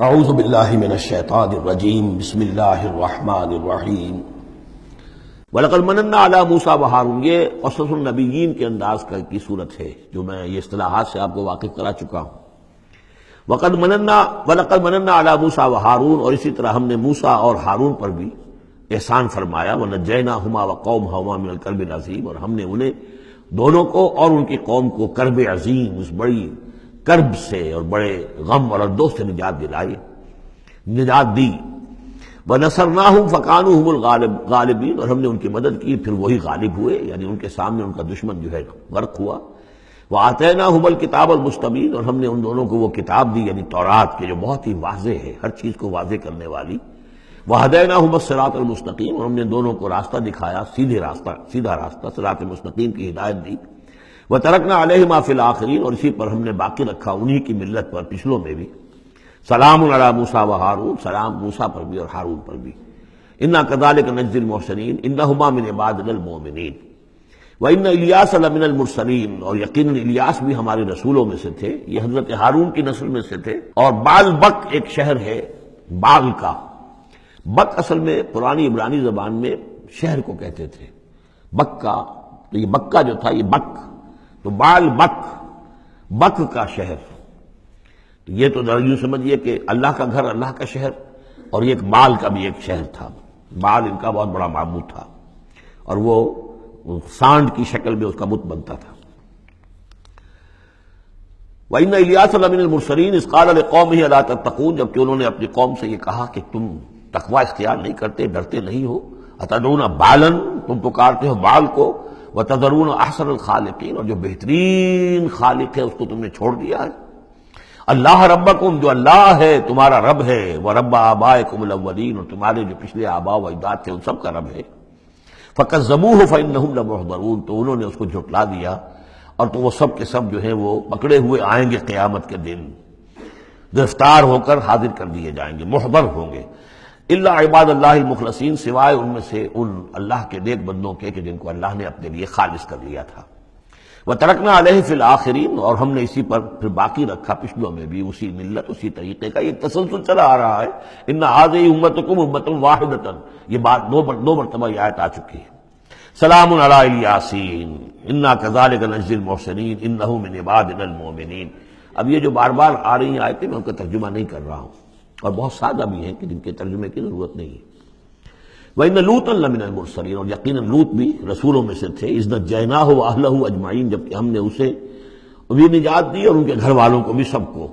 اعوذ باللہ من الشیطان الرجیم بسم اللہ الرحمن الرحیم وَلَقَدْ مَنَنَّا عَلَى مُوسَىٰ وَهَارُونَ، یہ قصص النبیین کے انداز کی صورت ہے جو میں یہ اصطلاحات سے آپ کو واقف کرا چکا ہوں۔ وَلَقَدْ مَنَنَّا عَلَى مُوسَىٰ وَهَارُونَ، اور اسی طرح ہم نے موسیٰ اور ہارون پر بھی احسان فرمایا۔ وَنَجَّيْنَاهُمَا وَقَوْمَهُمَا مِنَ الْكَرْبِ الْعَظِيمِ، اور ہم نے انہیں دونوں کو اور ان کی قوم کو کرب عظیم، اس بڑی کرب سے اور بڑے غم اور اردو سے نجات دلائی، نجات دی۔ وَنَصَرْنَاهُمْ فَكَانُوا هُمُ الْغَالِبِينَ، اور ہم نے ان کی مدد کی پھر وہی غالب ہوئے، یعنی ان کے سامنے ان کا دشمن جو ہے غرق ہوا۔ وَآتَيْنَاهُمُ الْكِتَابَ الْمُسْتَبِينَ، اور ہم نے ان دونوں کو وہ کتاب دی یعنی تورات کے جو بہت ہی واضح ہے، ہر چیز کو واضح کرنے والی۔ وَهَدَيْنَاهُمَ الصِّرَاطَ الْمُسْتَقِيمَ، اور ہم نے دونوں کو راستہ دکھایا، سیدھا راستہ صراط مستقیم کی ہدایت دی۔ وَتَرَكْنَا عَلَيْهِمَا فِي الْآخِرِينَ، اور اسی پر ہم نے باقی رکھا انہی کی ملت پر پچھلوں میں بھی۔ سلام علی موسیٰ و ہارون، سلام موسیٰ پر بھی اور ہارون پر بھی۔ انا کذالک نجزی المحسنین انہما من عبادنا المؤمنین وان الیاس لمن المرسلین، اور یقیناً الیاس بھی ہمارے رسولوں میں سے تھے، یہ حضرت ہارون کی نسل میں سے تھے۔ اور بال بک ایک شہر ہے بال کا، بک اصل میں پرانی عبرانی زبان میں شہر کو کہتے تھے، بکہ، تو یہ بکہ جو تھا یہ بک، تو بال بک، بک کا شہر۔ تو یہ تو یوں سمجھیے کہ اللہ کا گھر، اللہ کا شہر، اور یہ ایک بال کا بھی ایک شہر تھا۔ بال ان کا بہت بڑا معبود تھا اور وہ سانڈ کی شکل میں اس کا بت بنتا تھا۔ وَإِنَّ إِلْيَاسَ لَمِنَ الْمُرْسَلِينَ إِذْ قَالَ لِقَوْمِهِ أَلَا تَتَّقُونَ، جبکہ انہوں نے اپنی قوم سے یہ کہا کہ تم تقوی اختیار نہیں کرتے، ڈرتے نہیں ہو۔ أَتَدْعُونَ بَالًا، تم پکارتے ہو بال کو، وَتَذَرُونَ أَحْسَنَ الْخَالِقِينَ، اور جو بہترین خالق ہے اس کو تم نے چھوڑ دیا ہے۔ اللہ ربکم، جو اللہ ہے تمہارا رب ہے، ورب آبائکم الاولین، اور تمہارے جو پچھلے آباء و اجداد تھے ان سب کا رب ہے۔ فکذبوہ فانہم لمحضرون، تو انہوں نے اس کو جھٹلا دیا اور تو وہ سب کے سب جو ہیں وہ پکڑے ہوئے آئیں گے قیامت کے دن، گرفتار ہو کر حاضر کر دیے جائیں گے، محضر ہوں گے۔ الا عباد اللہ المخلصین، سوائے ان میں سے ان اللہ کے نیک بندوں کے کہ جن کو اللہ نے اپنے لیے خالص کر لیا تھا۔ وَتَرَكْنَا عَلَيْهِ فِي الْآخِرِينَ، اور ہم نے اسی پر پھر باقی رکھا پچھلوں میں بھی اسی ملت، اسی طریقے کا ایک تسلسل چلا آ رہا ہے۔ إِنَّ هَٰذِهِ أُمَّتُكُمْ أُمَّةٌ وَاحِدَةٌ، یہ بات دو مرتبہ یہ آیت آ چکی ہے۔ سلام علی الیاسین انا کذالک نجزی المحسنین انہ من عبادنا المؤمنین۔ اب یہ جو بار بار آ رہی ہیں آیتیں، میں ان کا ترجمہ نہیں کر رہا ہوں، اور بہت سادہ بھی ہیں کہ جن کے ترجمے کی ضرورت نہیں ہے۔ وَإِنَّ لُوطًا لَمِنَ الْمُرْسَلِينَ، اور یقیناً لوط بھی رسولوں میں سے تھے۔ إِذْ نَجَّيْنَاهُ وَأَهْلَهُ أَجْمَعِينَ، جبکہ ہم نے اسے بھی نجات دی اور ان کے گھر والوں کو بھی، سب کو۔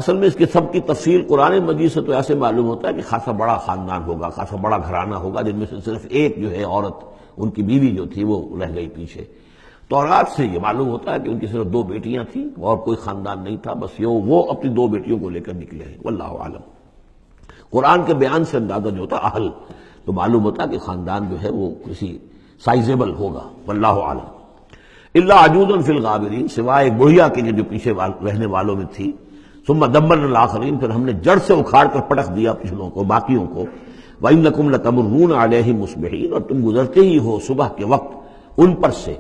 اصل میں اس کے سب کی تفصیل قرآن مجید سے تو ایسے معلوم ہوتا ہے کہ خاصا بڑا خاندان ہوگا، خاصا بڑا گھرانہ ہوگا، جن میں سے صرف ایک جو ہے عورت، ان کی بیوی جو تھی وہ رہ گئی پیچھے۔ تورات سے یہ معلوم ہوتا ہے کہ ان کی صرف 2 بیٹیاں تھیں اور کوئی خاندان نہیں تھا، بس وہ اپنی 2 بیٹیوں کو لے کر نکلے ہیں، واللہ عالم۔ قرآن کے بیان سے اندازہ جو ہوتا اہل، تو معلوم ہوتا کہ خاندان جو ہے وہ کسی سائزیبل ہوگا، واللہ عالم۔ الا عجوزا فی الغابرین، سوائے ایک بڑھیا کے جو پیچھے رہنے والوں میں تھی۔ ثم دمرنا الاخرین، پھر ہم نے جڑ سے اکھاڑ کر پٹک دیا پچھلوں کو، باقیوں کو۔ وانکم لتمرون علیہم مصبحین، اور تم گزرتے ہی ہو صبح کے وقت ان پر سے،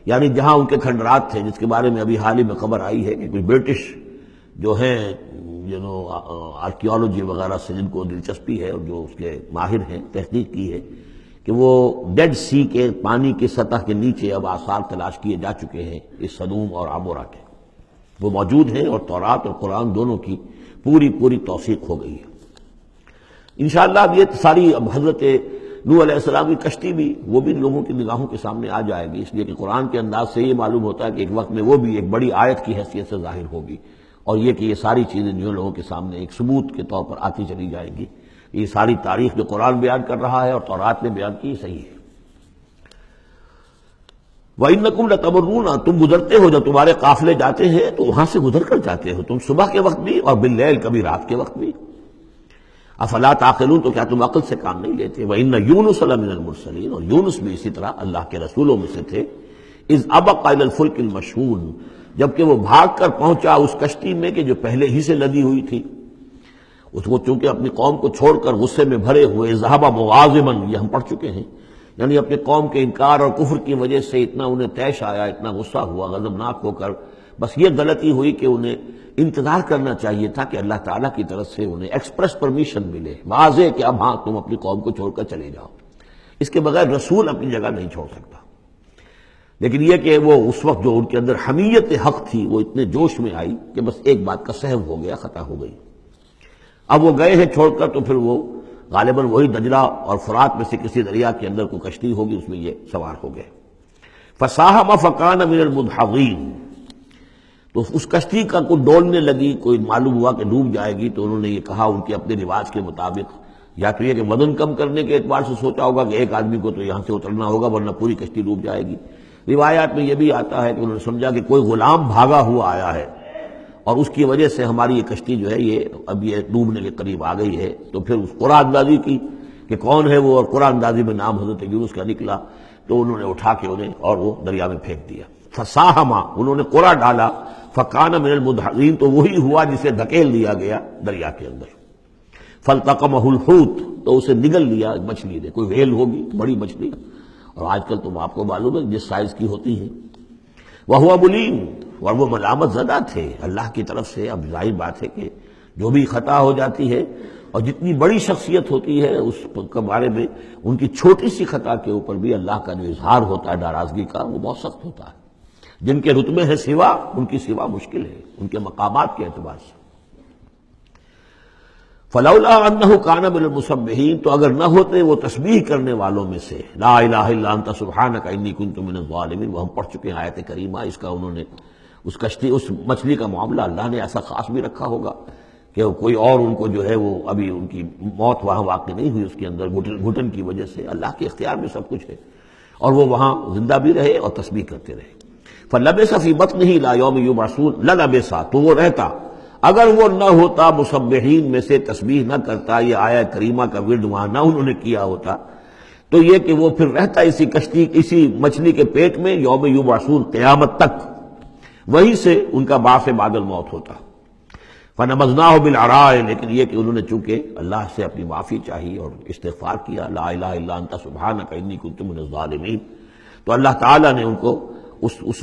یعنی جہاں ان کے کھنڈرات تھے، جس کے بارے میں ابھی حال ہی میں خبر آئی ہے کہ کچھ برٹش جو ہیں آرکیالوجی وغیرہ سے جن کو دلچسپی ہے اور جو اس کے ماہر ہیں، تحقیق کی ہے کہ وہ ڈیڈ سی کے پانی کی سطح کے نیچے اب آثار تلاش کیے جا چکے ہیں اس سدوم اور عمورہ کے، وہ موجود ہیں، اور تورات اور قرآن دونوں کی پوری توثیق ہو گئی ہے۔ انشاءاللہ اب یہ ساری اب حضرت نوح علیہ السلام کی کشتی بھی، وہ بھی لوگوں کی نگاہوں کے سامنے آ جائے گی، اس لیے کہ قرآن کے انداز سے یہ معلوم ہوتا ہے کہ ایک وقت میں وہ بھی ایک بڑی آیت کی حیثیت سے ظاہر ہوگی، اور یہ کہ یہ ساری چیزیں جو لوگوں کے سامنے ایک ثبوت کے طور پر آتی چلی جائیں گی۔ یہ ساری تاریخ جو قرآن بیان کر رہا ہے اور تورات نے بیان کی، صحیح ہے۔ وَإِنَّكُمْ لَتَمُرُّونَ، تم گزرتے ہو، جب تمہارے قافلے جاتے ہیں تو وہاں سے گزر کر جاتے ہو، تم صبح کے وقت بھی اور باللیل، کبھی رات کے وقت بھی۔ افلا تعقلون، تو کیا تم عقل سے کام نہیں لیتے؟ وَإِنَّ يُونُسَ لَمِنَ الْمُرْسَلِينَ، اور یونس بھی اسی طرح اللہ کے رسولوں میں سے تھے۔ إِذْ أَبَقَ إِلَى الْفُلْكِ الْمَشْحُونِ، جبکہ وہ بھاگ کر پہنچا اس کشتی میں کہ جو پہلے ہی سے لدی ہوئی تھی، اس کو چونکہ اپنی قوم کو چھوڑ کر غصے میں بھرے ہوئے، ذهب مغاضبا، یہ ہم پڑھ چکے ہیں، یعنی اپنے قوم کے انکار اور کفر کی وجہ سے اتنا انہیں طیش آیا، اتنا غصہ ہوا، غضبناک ہو کر، بس یہ غلطی ہوئی کہ انہیں انتظار کرنا چاہیے تھا کہ اللہ تعالیٰ کی طرف سے انہیں ایکسپریس پرمیشن ملے واضح کہ اب ہاں تم اپنی قوم کو چھوڑ کر چلے جاؤ. اس کے بغیر رسول اپنی جگہ نہیں چھوڑ سکتا. لیکن یہ کہ وہ اس وقت جو ان کے اندر حمیت حق تھی وہ اتنے جوش میں آئی کہ بس ایک بات کا سہو ہو گیا، خطا ہو گئی. اب وہ گئے ہیں چھوڑ کر، تو پھر وہ غالباً وہی دجلہ اور فرات میں سے کسی دریا کے اندر کوئی کشتی ہوگی، اس میں یہ سوار ہو گئے. فساہم فکان من المدحضین، تو اس کشتی کا کوئی ڈولنے لگی، کوئی معلوم ہوا کہ ڈوب جائے گی، تو انہوں نے یہ کہا ان کے اپنے رواج کے مطابق، یا تو یہ کہ وزن کم کرنے کے اعتبار سے سوچا ہوگا کہ ایک آدمی کو تو یہاں سے اترنا ہوگا ورنہ پوری کشتی ڈوب جائے گی. روایات میں یہ بھی آتا ہے کہ انہوں نے سمجھا کہ کوئی غلام بھاگا ہوا آیا ہے اور اس کی وجہ سے ہماری یہ کشتی جو ہے یہ اب یہ ڈوبنے کے قریب آ گئی ہے. تو پھر اس قرآن اندازی کی کہ کون ہے وہ، اور قرآن اندازی میں نام حضرت یونس کا نکلا، تو انہوں نے اٹھا کے انہیں اور وہ دریا میں پھینک دیا. فساہما، انہوں نے قرآ ڈالا، فکان من المدحضین، تو وہی ہوا جسے دھکیل دیا گیا دریا کے اندر. فالتقمہ الحوت، تو اسے نگل لیا مچھلی نے، کوئی ویل ہوگی بڑی مچھلی، اور آج کل تو آپ کو معلوم ہے جس سائز کی ہوتی ہے. وہو ملیم، اور وہ ملامت زدہ تھے اللہ کی طرف سے. اب ظاہر بات ہے کہ جو بھی خطا ہو جاتی ہے اور جتنی بڑی شخصیت ہوتی ہے اس کے بارے میں ان کی چھوٹی سی خطا کے اوپر بھی اللہ کا جو اظہار ہوتا ہے ناراضگی کا وہ بہت سخت ہوتا ہے. جن کے رتبے ہے سوا، ان کی سوا مشکل ہے ان کے مقامات کے اعتبار سے. فلولا انہ کان من المسبحین، تو اگر نہ ہوتے وہ تسبیح کرنے والوں میں سے، لا الہ الا انت سبحانک انی کنت من الظالمین، وہ ہم پڑھ چکے ہیں آیت کریمہ. اس کا انہوں نے اس کشتی اس مچھلی کا معاملہ اللہ نے ایسا خاص بھی رکھا ہوگا کہ کوئی اور ان کو جو ہے وہ ابھی ان کی موت وہاں واقع نہیں ہوئی اس کے اندر گھٹن کی وجہ سے. اللہ کے اختیار میں سب کچھ ہے، اور وہ وہاں زندہ بھی رہے اور تسبیح کرتے رہے. فلبث فی بطنہ الی یوم یبعثون، للبث، تو وہ رہتا اگر وہ نہ ہوتا مسبحین میں سے، تسبیح نہ کرتا، یہ آیت کریمہ کا ورد وہاں نہ انہوں نے کیا ہوتا، تو یہ کہ وہ پھر رہتا اسی کشتی اسی مچھلی کے پیٹ میں یوم یبعثون، قیامت تک، وہیں سے ان کا بعث بعد الموت ہوتا. فنبذناہ بالعراء، لیکن یہ کہ انہوں نے چونکہ اللہ سے اپنی معافی چاہی اور استغفار کیا، لا الہ الا انت سبحانک انی کنت من الظالمین، تو اللہ تعالیٰ نے ان کو اس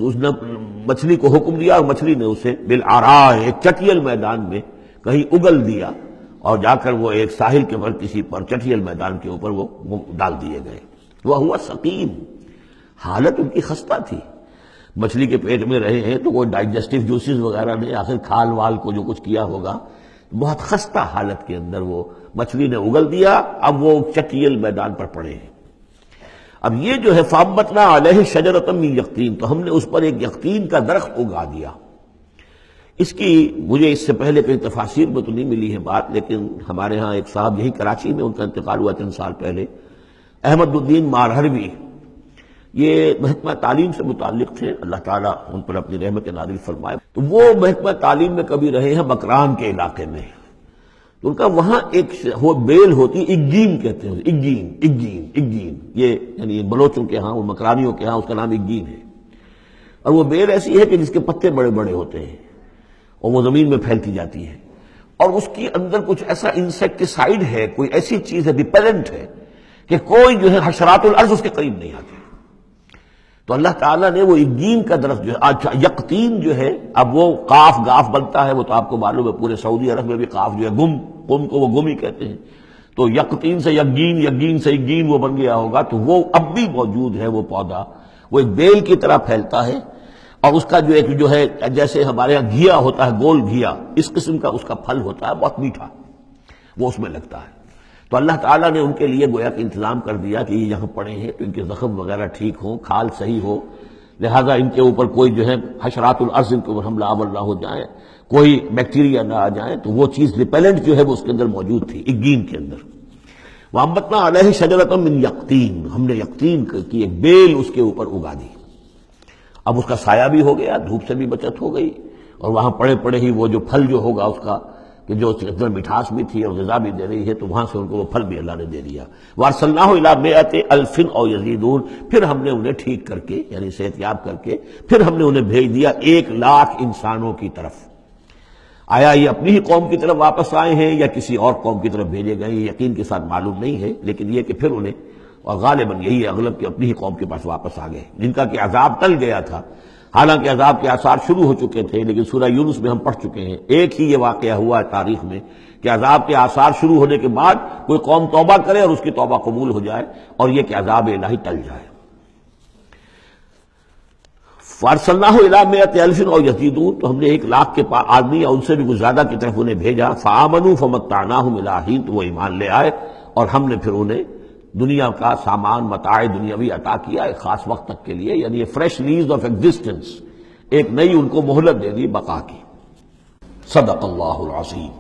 مچھلی کو حکم دیا، اور مچھلی نے اسے بالعراء، ایک چٹیل میدان میں کہیں اگل دیا، اور جا کر وہ ایک ساحل کے پر کسی پر چٹیل میدان کے اوپر وہ ڈال دیے گئے. وہو سقیم، حالت ان کی خستہ تھی. مچھلی کے پیٹ میں رہے ہیں تو کوئی ڈائجسٹو جوسز وغیرہ نے آخر کھال وال کو جو کچھ کیا ہوگا، بہت خستہ حالت کے اندر وہ مچھلی نے اگل دیا. اب وہ چٹیل میدان پر پڑے ہیں. اب یہ جو ہے فَأَنبَتْنَا عَلَيْهِ شَجَرَةً مِّن يَقْطِين، تو ہم نے اس پر ایک یقطین کا درخت اگا دیا. اس کی مجھے اس سے پہلے کئی تفاسیر میں تو نہیں ملی ہے بات، لیکن ہمارے ہاں ایک صاحب یہی کراچی میں ان کا انتقال ہوا 3 سال پہلے، احمد الدین مارہروی، یہ محکمہ تعلیم سے متعلق تھے، اللہ تعالیٰ ان پر اپنی رحمت نازل فرمائے. تو وہ محکمہ تعلیم میں کبھی رہے ہیں مکران کے علاقے میں، تو ان کا وہاں ایک بیل ہوتی، اگین کہتے ہیں، اگین، یہ یعنی بلوچوں کے ہاں اور مکرانیوں کے ہاں اس کا نام اگین ہے. اور وہ بیل ایسی ہے کہ جس کے پتے بڑے بڑے ہوتے ہیں اور وہ زمین میں پھیلتی جاتی ہے، اور اس کے اندر کچھ ایسا انسیکٹیسائیڈ ہے، کوئی ایسی چیز ہے ریپیلنٹ ہے کہ کوئی جو ہے حشرات الارض اس کے قریب نہیں آتے. تو اللہ تعالیٰ نے وہ اگین کا درخت جو ہے، یقطین جو ہے، اب وہ قاف گاف بنتا ہے، وہ تو آپ کو معلوم ہے پورے سعودی عرب میں بھی قاف جو ہے قم کو وہ گم ہی کہتے ہیں، تو یقطین سے یقین سے اگین وہ بن گیا ہوگا. تو وہ اب بھی موجود ہے، وہ پودا وہ ایک بیل کی طرح پھیلتا ہے، اور اس کا جو ہے جیسے ہمارے یہاں گھیا ہوتا ہے، گول گھیا، اس قسم کا اس کا پھل ہوتا ہے، بہت میٹھا، وہ اس میں لگتا ہے. تو اللہ تعالیٰ نے ان کے لیے گویا کہ انتظام کر دیا کہ یہ یہاں پڑے ہیں تو ان کے زخم وغیرہ ٹھیک ہوں، کھال صحیح ہو، لہذا ان کے اوپر کوئی جو ہے حشرات الارض ان کے اوپر حملہ آور نہ ہو جائیں، کوئی بیکٹیریا نہ آ جائیں. تو وہ چیز ریپیلنٹ جو ہے وہ اس کے اندر موجود تھی اگین کے اندر. وَأَنبَتْنَا عَلَيْهِ شَجَرَةً مِّن يَقْطِين، ہم نے یقطین کی ایک بیل اس کے اوپر اگا دی. اب اس کا سایہ بھی ہو گیا، دھوپ سے بھی بچت ہو گئی، اور وہاں پڑے پڑے ہی وہ جو پھل جو ہوگا اس کا کہ جو اندر مٹھاس بھی تھی اور غذا بھی دے رہی ہے، تو وہاں سے ان کو وہ پھل بھی اللہ نے دے دیا. وَأَرْسَلْنَاهُ إِلَىٰ مِائَةِ أَلْفٍ أَوْ يَزِيدُونَ، پھر ہم نے انہیں ٹھیک کر کے یعنی صحت یاب کر کے پھر ہم نے انہیں بھیج دیا 1,00,000 انسانوں کی طرف. آیا یہ اپنی ہی قوم کی طرف واپس آئے ہیں یا کسی اور قوم کی طرف بھیجے گئے، یہ یقین کے ساتھ معلوم نہیں ہے، لیکن یہ کہ پھر انہیں، اور غالباً یہی ہے اغلب کہ اپنی ہی قوم کے پاس واپس آ گئے، جن کا کہ عذاب ٹل گیا تھا. حالانکہ عذاب کے آثار شروع ہو چکے تھے، لیکن سورہ یونس میں ہم پڑھ چکے ہیں ایک ہی یہ واقعہ ہوا ہے تاریخ میں کہ عذاب کے آثار شروع ہونے کے بعد کوئی قوم توبہ کرے اور اس کی توبہ قبول ہو جائے، اور یہ کہ عذاب الہی ٹل جائے۔ فارسلناہ الی مئۃ الف او یزیدون، تو ہم نے 1,00,000 کے آدمی یا ان سے بھی کچھ زیادہ کی طرف انہیں بھیجا، فآمنوا فمتعناہم الی حین، تو وہ ایمان لے آئے اور ہم نے پھر انہیں دنیا کا سامان متاع دنیاوی عطا کیا ایک خاص وقت تک کے لیے، یعنی فریش لیز آف ایگزسٹنس، ایک نئی ان کو مہلت دے دی بقا کی۔ صدق اللہ العظیم۔